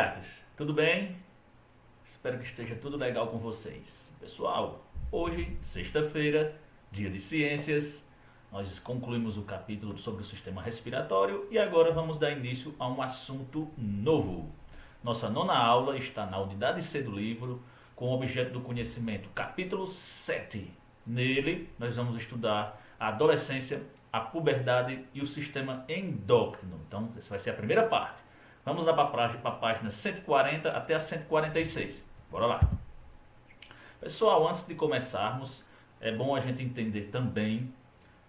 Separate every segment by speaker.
Speaker 1: craques? Tudo bem? Espero que esteja tudo legal com vocês. Pessoal, hoje, sexta-feira, dia de ciências, nós concluímos o capítulo sobre o sistema respiratório e agora vamos dar início a um assunto novo. Nossa nona aula está na unidade C do livro, com o objeto do conhecimento, capítulo 7. Nele, nós vamos estudar a adolescência, a puberdade e o sistema endócrino. Então, essa vai ser a primeira parte. Vamos lá para a página 140 até a 146. Bora lá. Pessoal, antes de começarmos, é bom a gente entender também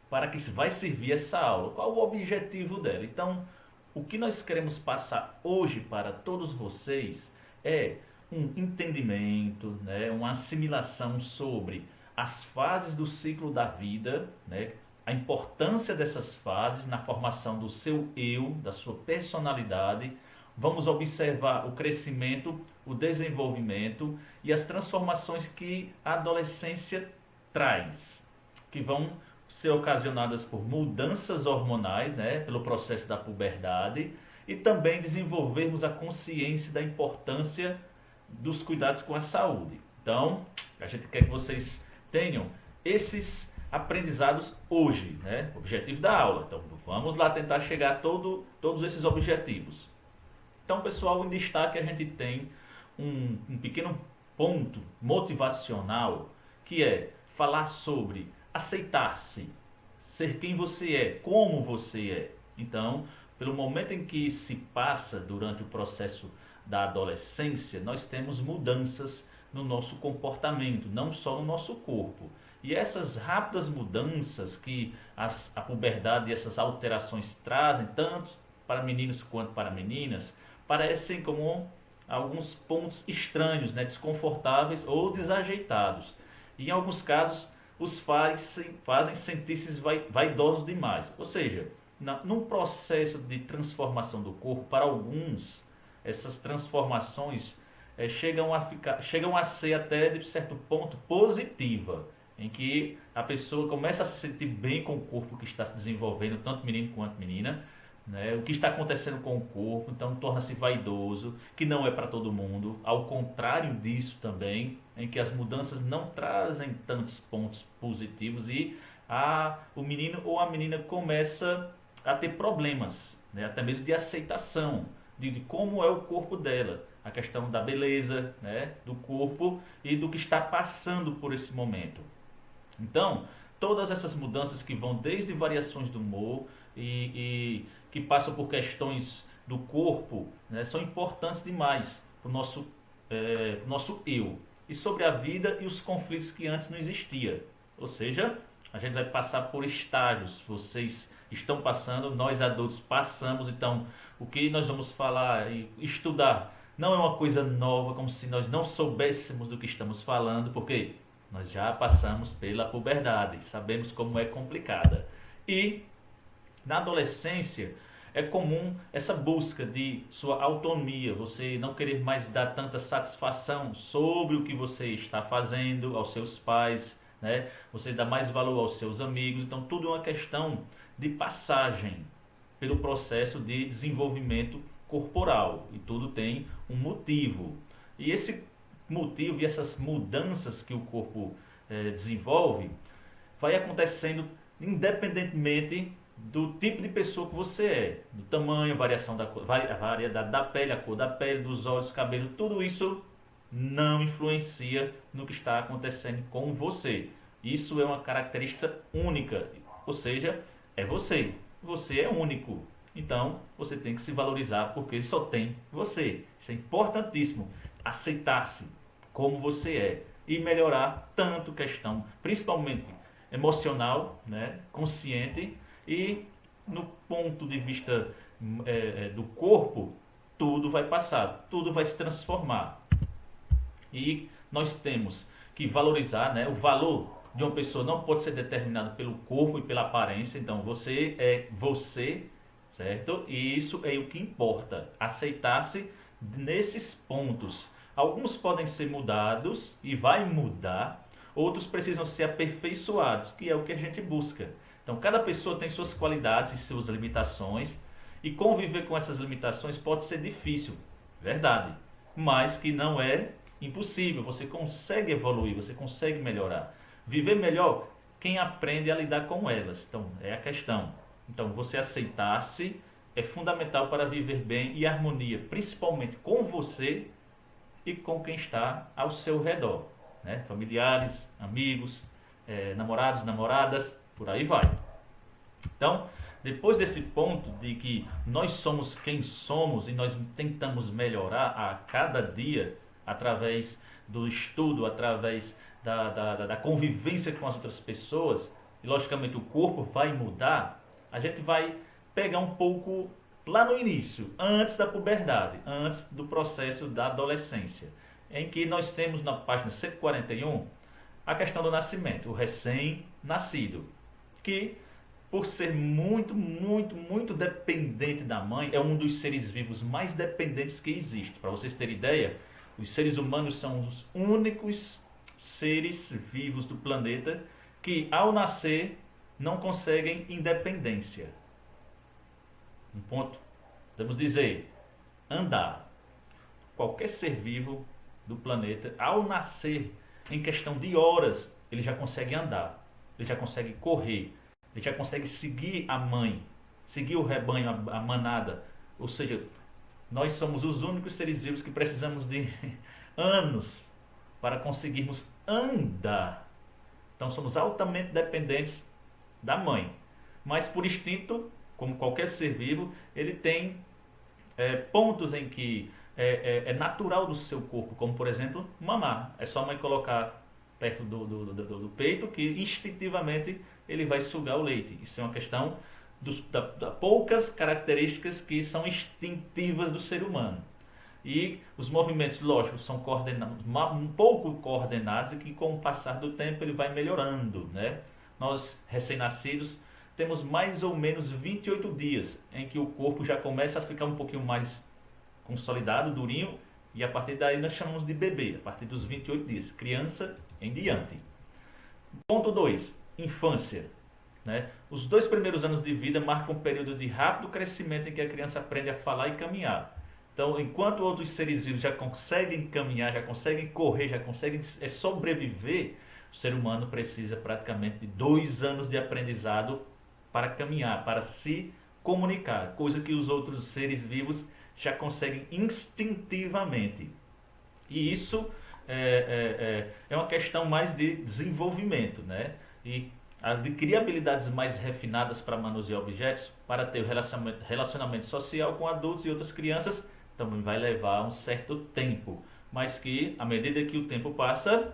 Speaker 1: para que vai servir essa aula. Qual o objetivo dela? Então, o que nós queremos passar hoje para todos vocês é um entendimento, né, uma assimilação sobre as fases do ciclo da vida, né, a importância dessas fases na formação do seu eu, da sua personalidade. Vamos observar o crescimento, o desenvolvimento e as transformações que a adolescência traz, que vão ser ocasionadas por mudanças hormonais, né, pelo processo da puberdade, e também desenvolvermos a consciência da importância dos cuidados com a saúde. Então, a gente quer que vocês tenham esses aprendizados hoje, né? Objetivo da aula. Então, vamos lá tentar chegar a todos esses objetivos. Então, pessoal, em destaque a gente tem um pequeno ponto motivacional, que é falar sobre aceitar-se, ser quem você é, como você é. Então, pelo momento em que se passa durante o processo da adolescência, nós temos mudanças no nosso comportamento, não só no nosso corpo. E essas rápidas mudanças que a puberdade e essas alterações trazem, tanto para meninos quanto para meninas, parecem como alguns pontos estranhos, né, desconfortáveis ou desajeitados. E em alguns casos, os fazem sentir-se vaidosos demais. Ou seja, num processo de transformação do corpo, para alguns, essas transformações chegam a ser até, de certo ponto, positiva, em que a pessoa começa a se sentir bem com o corpo que está se desenvolvendo, tanto menino quanto menina, né? O que está acontecendo com o corpo, então torna-se vaidoso, que não é para todo mundo. Ao contrário disso também, em que as mudanças não trazem tantos pontos positivos e o menino ou a menina começa a ter problemas, né? Até mesmo de aceitação de como é o corpo dela, a questão da beleza, né, do corpo e do que está passando por esse momento. Então, todas essas mudanças que vão desde variações do humor e que passam por questões do corpo, né, são importantes demais para o nosso eu. E sobre a vida e os conflitos que antes não existiam. Ou seja, a gente vai passar por estágios. Vocês estão passando, nós adultos passamos. Então, o que nós vamos falar e estudar não é uma coisa nova, como se nós não soubéssemos do que estamos falando, porque nós já passamos pela puberdade, sabemos como é complicada. E na adolescência é comum essa busca de sua autonomia, você não querer mais dar tanta satisfação sobre o que você está fazendo aos seus pais, né? Você dá mais valor aos seus amigos. Então tudo é uma questão de passagem pelo processo de desenvolvimento corporal, e tudo tem um motivo. E esse motivo e essas mudanças que o corpo desenvolve vai acontecendo independentemente do tipo de pessoa que você é, do tamanho, variação a variedade da pele, a cor da pele, dos olhos, cabelo, tudo isso não influencia no que está acontecendo com você. Isso é uma característica única, ou seja, é você. Você é único. Então, você tem que se valorizar porque só tem você. Isso é importantíssimo. Aceitar-se como você é e melhorar tanto questão, principalmente emocional, né, consciente, e no ponto de vista do corpo, tudo vai passar, tudo vai se transformar. E nós temos que valorizar, né, o valor de uma pessoa não pode ser determinado pelo corpo e pela aparência. Então, você é você, certo? E isso é o que importa, aceitar-se nesses pontos. Alguns podem ser mudados e vai mudar, outros precisam ser aperfeiçoados, que é o que a gente busca. Então, cada pessoa tem suas qualidades e suas limitações, e conviver com essas limitações pode ser difícil, verdade, mas que não é impossível, você consegue evoluir, você consegue melhorar. Viver melhor, quem aprende a lidar com elas, então é a questão. Então você aceitar-se é fundamental para viver bem e harmonia, principalmente com você e com quem está ao seu redor, né? Familiares, amigos, namorados, namoradas, por aí vai. Então, depois desse ponto de que nós somos quem somos e nós tentamos melhorar a cada dia através do estudo, através da convivência com as outras pessoas, e logicamente o corpo vai mudar, a gente vai pegar um pouco lá no início, antes da puberdade, antes do processo da adolescência, em que nós temos na página 141 a questão do nascimento, o recém-nascido, que por ser muito dependente da mãe, é um dos seres vivos mais dependentes que existe. Para vocês terem ideia, os seres humanos são os únicos seres vivos do planeta que, ao nascer, não conseguem independência. Um ponto, podemos dizer, andar. Qualquer ser vivo do planeta, ao nascer, em questão de horas, ele já consegue andar, ele já consegue correr, ele já consegue seguir a mãe, seguir o rebanho, a manada. Ou seja, nós somos os únicos seres vivos que precisamos de anos para conseguirmos andar. Então somos altamente dependentes da mãe. Mas por instinto, como qualquer ser vivo, ele tem pontos em que é natural do seu corpo, como por exemplo, mamar. É só a mãe colocar perto do peito que instintivamente ele vai sugar o leite. Isso é uma questão da poucas características que são instintivas do ser humano. E os movimentos, lógico, são coordenados, um pouco coordenados e que com o passar do tempo ele vai melhorando, né? Nós, recém-nascidos, temos mais ou menos 28 dias em que o corpo já começa a ficar um pouquinho mais consolidado, durinho, e a partir daí nós chamamos de bebê, a partir dos 28 dias, criança em diante. Ponto 2, infância. Né? Os 2 primeiros anos de vida marcam um período de rápido crescimento em que a criança aprende a falar e caminhar. Então, enquanto outros seres vivos já conseguem caminhar, já conseguem correr, já conseguem sobreviver, o ser humano precisa praticamente de 2 anos de aprendizado para caminhar, para se comunicar, coisa que os outros seres vivos já conseguem instintivamente. E isso é uma questão mais de desenvolvimento, né? E adquirir habilidades mais refinadas para manusear objetos, para ter o relacionamento social com adultos e outras crianças, também vai levar um certo tempo. Mas que, à medida que o tempo passa,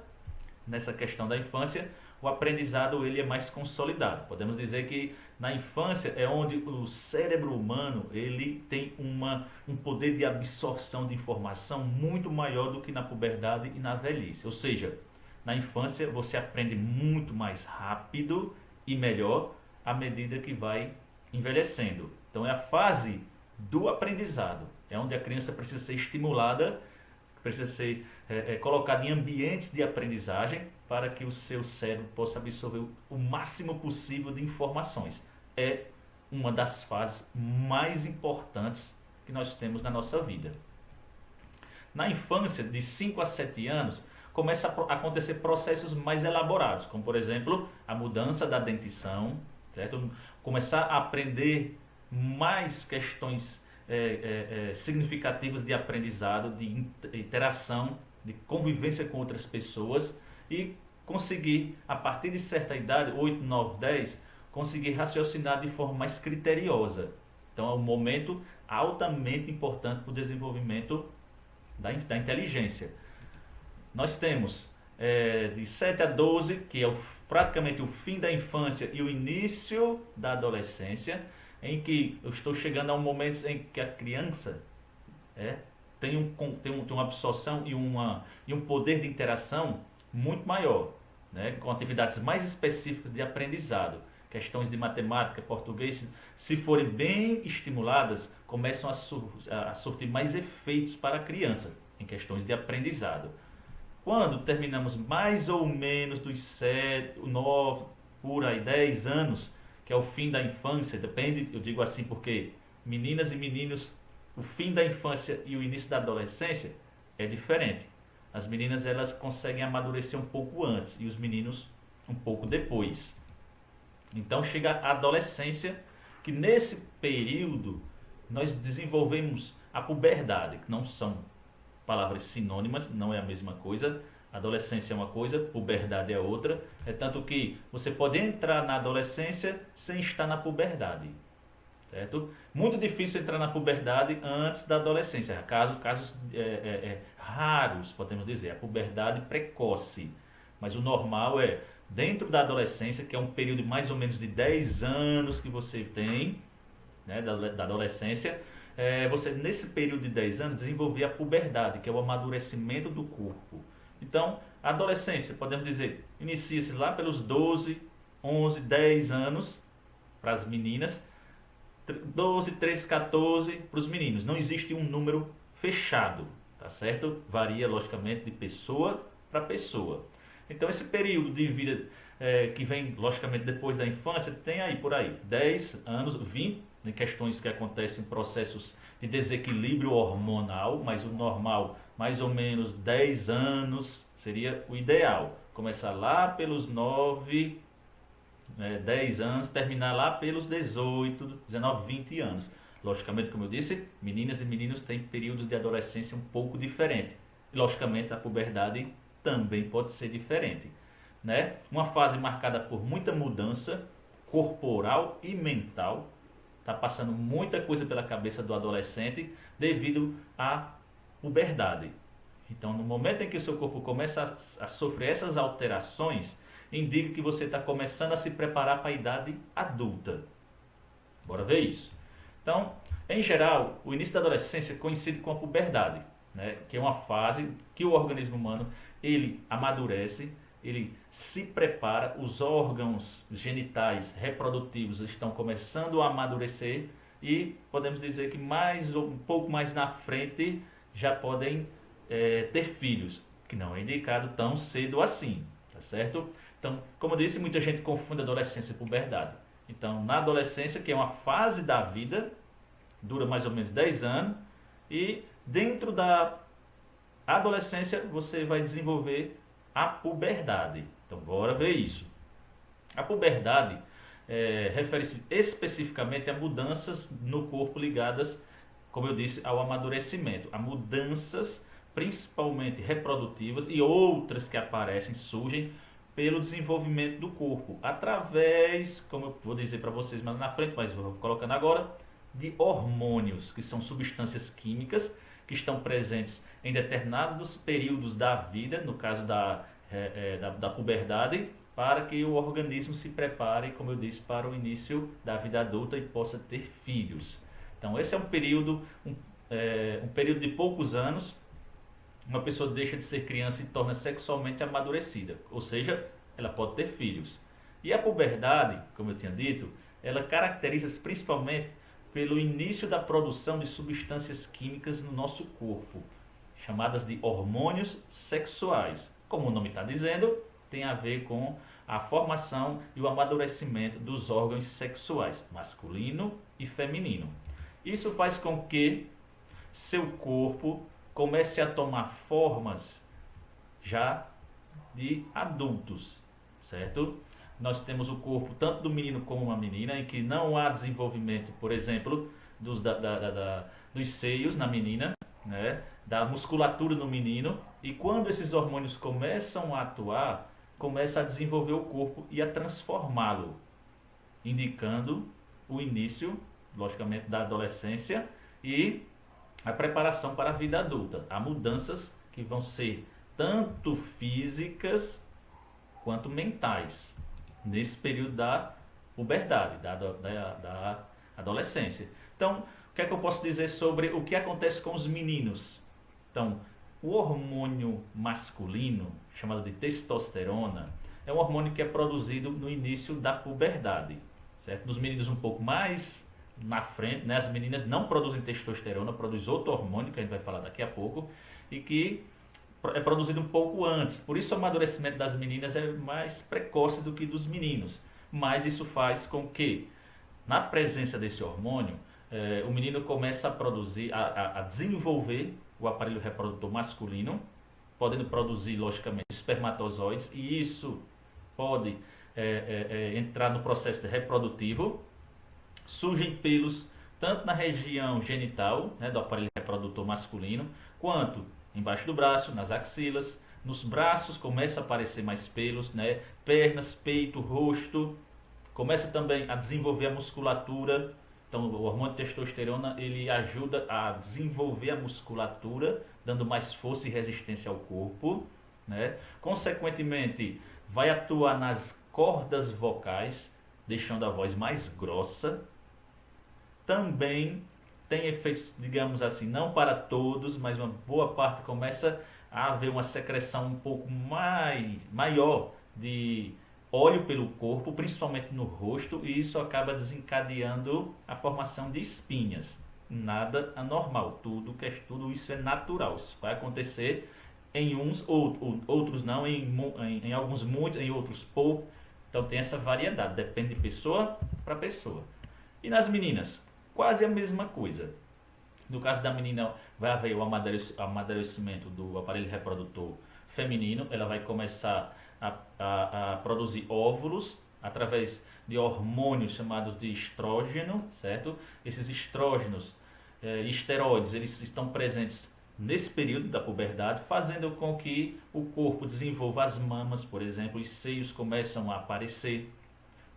Speaker 1: nessa questão da infância, o aprendizado ele é mais consolidado. Podemos dizer que na infância é onde o cérebro humano ele tem um poder de absorção de informação muito maior do que na puberdade e na velhice. Ou seja, na infância você aprende muito mais rápido e melhor à medida que vai envelhecendo. Então é a fase do aprendizado, é onde a criança precisa ser estimulada, precisa ser colocada em ambientes de aprendizagem para que o seu cérebro possa absorver o máximo possível de informações. É uma das fases mais importantes que nós temos na nossa vida. Na infância, de 5 a 7 anos, começa a acontecer processos mais elaborados, como por exemplo, a mudança da dentição, certo? Começar a aprender mais questões significativas de aprendizado, de interação, de convivência com outras pessoas e conseguir, a partir de certa idade, 8, 9, 10, conseguir raciocinar de forma mais criteriosa. Então é um momento altamente importante para o desenvolvimento da inteligência. Nós temos de 7 a 12, que é praticamente o fim da infância e o início da adolescência, em que eu estou chegando a um momento em que a criança tem uma absorção e um poder de interação muito maior, né? Com atividades mais específicas de aprendizado. Questões de matemática, português, se forem bem estimuladas, começam a surtir mais efeitos para a criança em questões de aprendizado. Quando terminamos mais ou menos dos 7, 9, por aí 10 anos, que é o fim da infância, depende, eu digo assim porque meninas e meninos, o fim da infância e o início da adolescência é diferente. As meninas elas conseguem amadurecer um pouco antes e os meninos um pouco depois. Então chega a adolescência, que nesse período nós desenvolvemos a puberdade, que não são palavras sinônimas, não é a mesma coisa. Adolescência é uma coisa, puberdade é outra. É tanto que você pode entrar na adolescência sem estar na puberdade. Certo? Muito difícil entrar na puberdade antes da adolescência. Casos raros, podemos dizer, a puberdade precoce. Mas o normal é, dentro da adolescência, que é um período de mais ou menos de 10 anos que você tem, né, da adolescência, você nesse período de 10 anos desenvolver a puberdade, que é o amadurecimento do corpo. Então, a adolescência, podemos dizer, inicia-se lá pelos 12, 11, 10 anos para as meninas, 12, 13, 14 para os meninos. Não existe um número fechado, tá certo? Varia, logicamente, de pessoa para pessoa. Então, esse período de vida que vem, logicamente, depois da infância, tem aí, por aí, 10 anos, 20, em questões que acontecem, processos de desequilíbrio hormonal, mas o normal, mais ou menos 10 anos, seria o ideal. Começar lá pelos 9, 10 anos, terminar lá pelos 18, 19, 20 anos. Logicamente, como eu disse, meninas e meninos têm períodos de adolescência um pouco diferentes. E, logicamente, a puberdade também pode ser diferente. Né? Uma fase marcada por muita mudança corporal e mental. Está passando muita coisa pela cabeça do adolescente devido à puberdade. Então, no momento em que o seu corpo começa a sofrer essas alterações, indica que você está começando a se preparar para a idade adulta. Bora ver isso. Então, em geral, o início da adolescência coincide com a puberdade, né? Que é uma fase que o organismo humano ele amadurece, ele se prepara, os órgãos genitais reprodutivos estão começando a amadurecer e podemos dizer que um pouco mais na frente já podem ter filhos, que não é indicado tão cedo assim, tá certo? Então, como eu disse, muita gente confunde adolescência e puberdade. Então, na adolescência, que é uma fase da vida, dura mais ou menos 10 anos, e dentro da adolescência você vai desenvolver a puberdade. Então, bora ver isso. A puberdade refere-se especificamente a mudanças no corpo ligadas, como eu disse, ao amadurecimento, a mudanças principalmente reprodutivas e outras que aparecem, surgem pelo desenvolvimento do corpo, através, como eu vou dizer para vocês mais na frente, mas vou colocando agora, de hormônios, que são substâncias químicas que estão presentes em determinados períodos da vida, no caso da puberdade, para que o organismo se prepare, como eu disse, para o início da vida adulta e possa ter filhos. Então, esse é um período de poucos anos. Uma pessoa deixa de ser criança e torna sexualmente amadurecida, ou seja, ela pode ter filhos. E a puberdade, como eu tinha dito, ela caracteriza-se principalmente pelo início da produção de substâncias químicas no nosso corpo, chamadas de hormônios sexuais. Como o nome está dizendo, tem a ver com a formação e o amadurecimento dos órgãos sexuais, masculino e feminino. Isso faz com que seu corpo comece a tomar formas já de adultos, certo? Nós temos o corpo tanto do menino como uma menina, em que não há desenvolvimento, por exemplo, dos seios na menina, né? Da musculatura no menino, e quando esses hormônios começam a atuar, começa a desenvolver o corpo e a transformá-lo, indicando o início, logicamente, da adolescência e a preparação para a vida adulta. Há mudanças que vão ser tanto físicas quanto mentais nesse período da puberdade, da adolescência. Então, o que é que eu posso dizer sobre o que acontece com os meninos? Então, o hormônio masculino, chamado de testosterona, é um hormônio que é produzido no início da puberdade, certo? Nos meninos um pouco mais na frente, né? As meninas não produzem testosterona, produzem outro hormônio, que a gente vai falar daqui a pouco, e que é produzido um pouco antes. Por isso o amadurecimento das meninas é mais precoce do que dos meninos. Mas isso faz com que, na presença desse hormônio, o menino começa a produzir, a desenvolver o aparelho reprodutor masculino, podendo produzir, logicamente, espermatozoides, e isso pode entrar no processo reprodutivo. Surgem pelos tanto na região genital, né, do aparelho reprodutor masculino, quanto embaixo do braço, nas axilas. Nos braços começa a aparecer mais pelos, né, pernas, peito, rosto. Começa também a desenvolver a musculatura. Então, o hormônio de testosterona ele ajuda a desenvolver a musculatura, dando mais força e resistência ao corpo, né? Consequentemente, vai atuar nas cordas vocais, deixando a voz mais grossa. Também tem efeitos, digamos assim, não para todos, mas uma boa parte começa a haver uma secreção um pouco maior de óleo pelo corpo, principalmente no rosto, e isso acaba desencadeando a formação de espinhas. Nada anormal, tudo isso é natural. Isso vai acontecer em uns, outros não, em alguns muitos, em outros pouco. Então tem essa variedade, depende de pessoa para pessoa. E nas meninas, quase a mesma coisa. No caso da menina, vai haver o amadurecimento do aparelho reprodutor feminino, ela vai começar a produzir óvulos através de hormônios chamados de estrógeno, certo? Esses estrógenos e esteroides, eles estão presentes nesse período da puberdade, fazendo com que o corpo desenvolva as mamas, por exemplo, os seios começam a aparecer,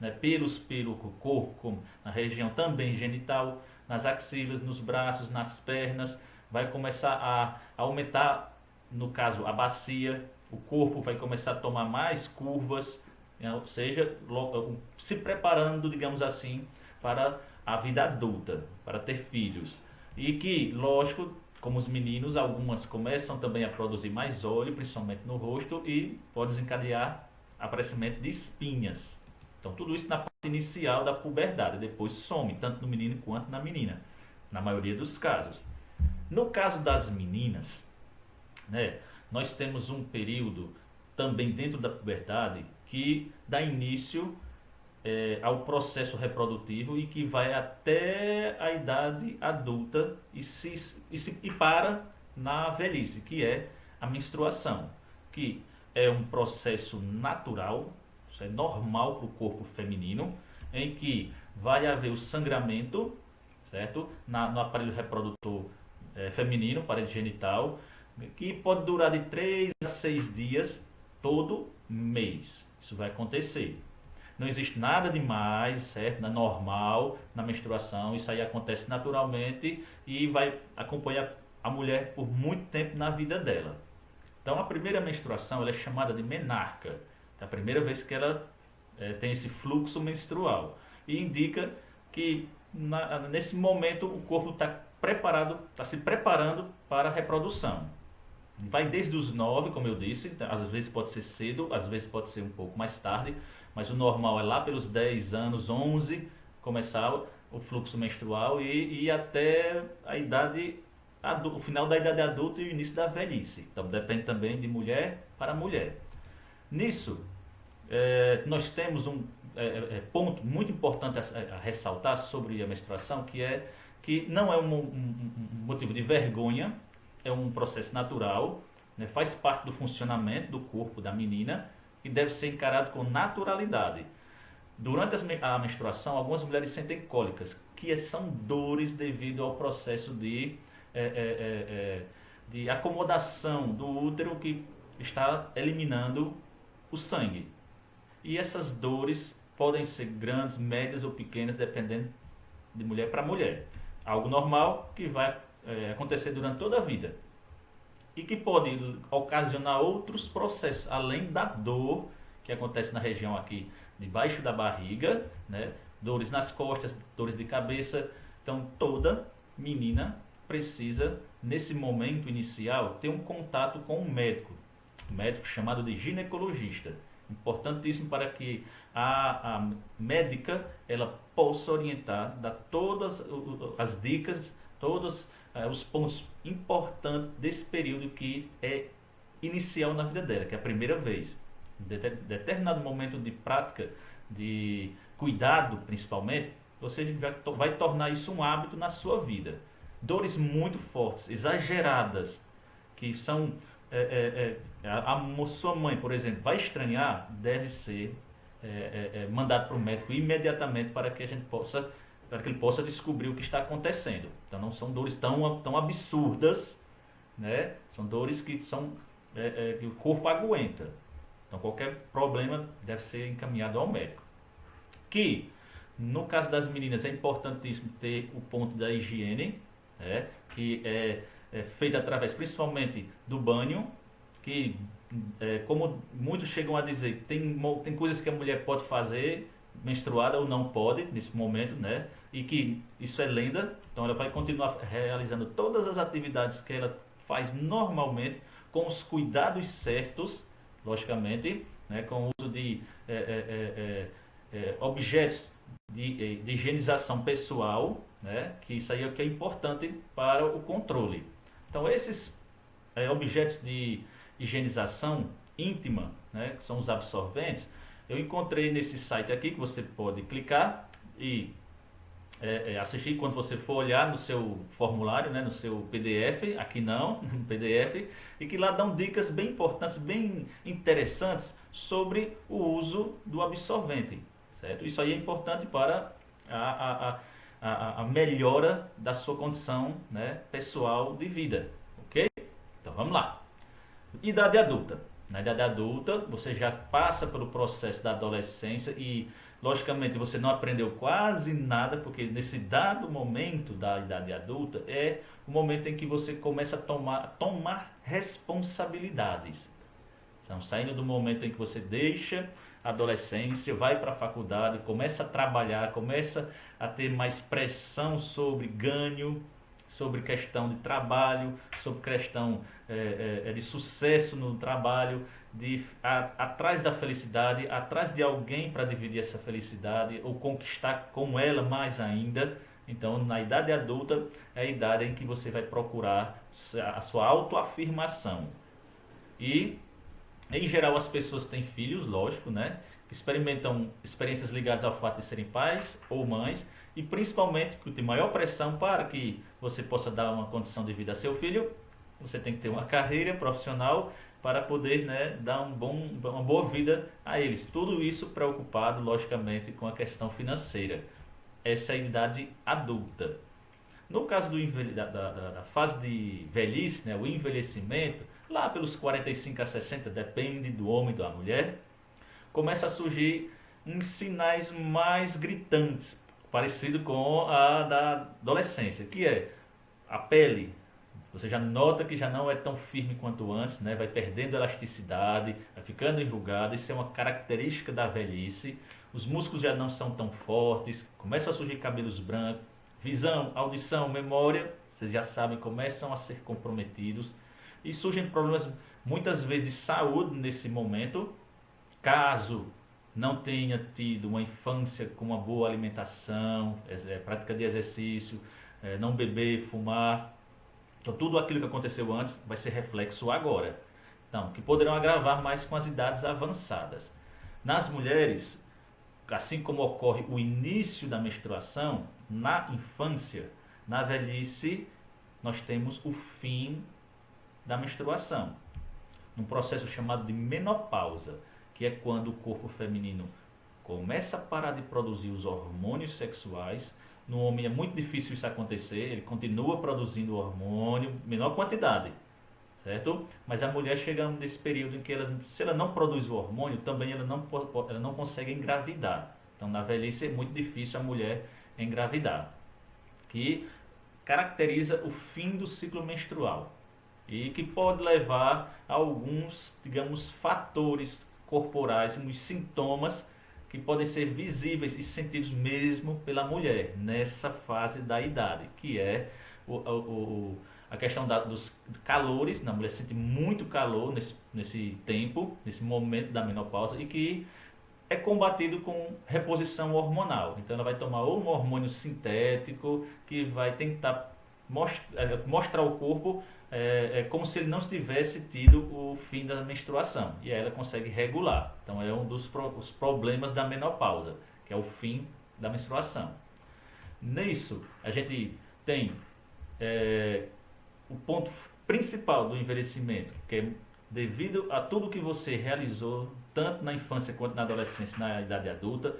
Speaker 1: né, pelos pelo corpo, na região também genital, nas axilas, nos braços, nas pernas, vai começar a aumentar, no caso, a bacia, o corpo vai começar a tomar mais curvas, né, ou seja, se preparando, digamos assim, para a vida adulta, para ter filhos. E que, lógico, como os meninos, algumas começam também a produzir mais óleo, principalmente no rosto, e pode desencadear aparecimento de espinhas. Então tudo isso na parte inicial da puberdade, depois some, tanto no menino quanto na menina, na maioria dos casos. No caso das meninas, né, nós temos um período também dentro da puberdade que dá início ao processo reprodutivo e que vai até a idade adulta e para na velhice, que é a menstruação, que é um processo natural, isso é normal para o corpo feminino, em que vai haver o sangramento, certo? No aparelho reprodutor feminino, parede genital, que pode durar de 3 a 6 dias todo mês. Isso vai acontecer. Não existe nada demais, certo? É normal na menstruação, isso aí acontece naturalmente e vai acompanhar a mulher por muito tempo na vida dela. Então a primeira menstruação ela é chamada de menarca, é a primeira vez que ela tem esse fluxo menstrual e indica que nesse momento o corpo está se preparando para a reprodução. Vai desde os 9, como eu disse, às vezes pode ser cedo, às vezes pode ser um pouco mais tarde, mas o normal é lá pelos 10 anos, 11, começar o fluxo menstrual e até a idade o final da idade adulta e o início da velhice. Então depende também de mulher para mulher. Nisso, nós temos um ponto muito importante a ressaltar sobre a menstruação, que é que não é um motivo de vergonha, é um processo natural, né, faz parte do funcionamento do corpo da menina e deve ser encarado com naturalidade. Durante a menstruação, algumas mulheres sentem cólicas, que são dores devido ao processo de acomodação do útero que está eliminando o sangue. E essas dores podem ser grandes, médias ou pequenas, dependendo de mulher para mulher. Algo normal que vai acontecer durante toda a vida e que pode ocasionar outros processos, além da dor que acontece na região aqui debaixo da barriga, né? Dores nas costas, dores de cabeça. Então toda menina precisa, nesse momento inicial, ter um contato com um médico chamado de ginecologista. Importantíssimo para que a médica ela possa orientar, dar todas as dicas, todos os pontos importantes desse período que é inicial na vida dela, que é a primeira vez. Em determinado momento de prática, de cuidado principalmente, você vai tornar isso um hábito na sua vida. Dores muito fortes, exageradas, que são... a sua mãe, por exemplo, vai estranhar, deve ser mandado para o médico imediatamente para que ele possa descobrir o que está acontecendo. Então não são dores tão absurdas, né? São dores que que o corpo aguenta. Então qualquer problema deve ser encaminhado ao médico. Que no caso das meninas é importantíssimo ter o ponto da higiene, que é feita através principalmente do banho, que como muitos chegam a dizer, tem coisas que a mulher pode fazer menstruada ou não pode nesse momento, né? E que isso é lenda, então ela vai continuar realizando todas as atividades que ela faz normalmente, com os cuidados certos, logicamente, né? Com o uso de objetos de higienização pessoal, né? Que isso aí é o que é importante para o controle. Então esses objetos de higienização íntima, né, que são os absorventes, eu encontrei nesse site aqui que você pode clicar e assistir quando você for olhar no seu formulário, né, no seu PDF, aqui não, no PDF, e que lá dão dicas bem importantes, bem interessantes sobre o uso do absorvente, certo? Isso aí é importante para a melhora da sua condição, né, pessoal de vida, ok? Então vamos lá. Idade adulta. Na idade adulta, você já passa pelo processo da adolescência e, logicamente, você não aprendeu quase nada, porque nesse dado momento da idade adulta é o momento em que você começa a tomar responsabilidades. Então, saindo do momento em que você deixa a adolescência, vai para a faculdade, começa a trabalhar, começa a ter mais pressão sobre ganho, sobre questão de trabalho, sobre questão de sucesso no trabalho, atrás da felicidade, atrás de alguém para dividir essa felicidade ou conquistar com ela mais ainda. Então, na idade adulta é a idade em que você vai procurar a sua autoafirmação. E, em geral, as pessoas têm filhos, lógico, né? Que experimentam experiências ligadas ao fato de serem pais ou mães, e principalmente que tem maior pressão para que você possa dar uma condição de vida a seu filho, você tem que ter uma carreira profissional para poder, né, dar uma boa vida a eles. Tudo isso preocupado, logicamente, com a questão financeira. Essa é a idade adulta. No caso da fase de velhice, né, o envelhecimento, lá pelos 45 a 60, depende do homem e da mulher, começa a surgir uns sinais mais gritantes, parecido com a da adolescência, que é a pele. Você já nota que já não é tão firme quanto antes, né? Vai perdendo elasticidade, vai ficando enrugado. Isso é uma característica da velhice. Os músculos já não são tão fortes, começam a surgir cabelos brancos, visão, audição, memória, vocês já sabem, começam a ser comprometidos. E surgem problemas muitas vezes de saúde nesse momento, caso não tenha tido uma infância com uma boa alimentação, prática de exercício, não beber, fumar. Então tudo aquilo que aconteceu antes vai ser reflexo agora. Então, que poderão agravar mais com as idades avançadas. Nas mulheres, assim como ocorre o início da menstruação, na infância, na velhice, nós temos o fim da menstruação. Num processo chamado de menopausa, que é quando o corpo feminino começa a parar de produzir os hormônios sexuais. No homem é muito difícil isso acontecer, ele continua produzindo hormônio, menor quantidade, certo? Mas a mulher chega nesse período em que se ela não produz o hormônio, também ela não consegue engravidar. Então na velhice é muito difícil a mulher engravidar, que caracteriza o fim do ciclo menstrual e que pode levar a alguns, digamos, fatores corporais, uns sintomas que podem ser visíveis e sentidos mesmo pela mulher nessa fase da idade, que é a questão dos calores. A mulher sente muito calor nesse tempo, nesse momento da menopausa, e que é combatido com reposição hormonal. Então ela vai tomar ou um hormônio sintético que vai tentar mostrar ao corpo como se ele não tivesse tido o fim da menstruação, e aí ela consegue regular. Então é um dos problemas da menopausa, que é o fim da menstruação. Nisso, a gente tem o ponto principal do envelhecimento, que é devido a tudo que você realizou, tanto na infância quanto na adolescência e na idade adulta,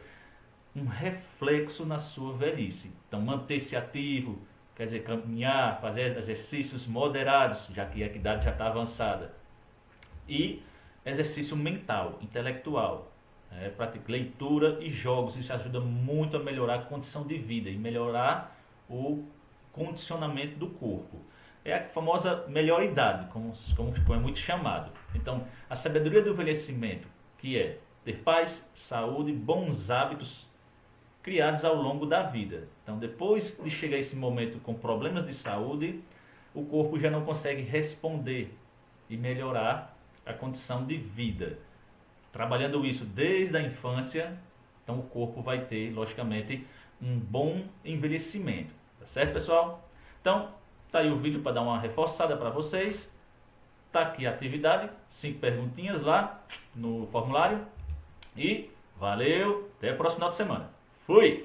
Speaker 1: um reflexo na sua velhice. Então, manter-se ativo, quer dizer, caminhar, fazer exercícios moderados, já que a idade já está avançada. E exercício mental, intelectual, leitura e jogos. Isso ajuda muito a melhorar a condição de vida e melhorar o condicionamento do corpo. É a famosa melhor idade, como é muito chamado. Então, a sabedoria do envelhecimento, que é ter paz, saúde, bons hábitos criados ao longo da vida. Então, depois de chegar esse momento com problemas de saúde, o corpo já não consegue responder e melhorar a condição de vida. Trabalhando isso desde a infância, então o corpo vai ter, logicamente, um bom envelhecimento. Tá certo, pessoal? Então, tá aí o vídeo para dar uma reforçada para vocês. Tá aqui a atividade, 5 perguntinhas lá no formulário. E valeu, até o próximo final de semana. Fui!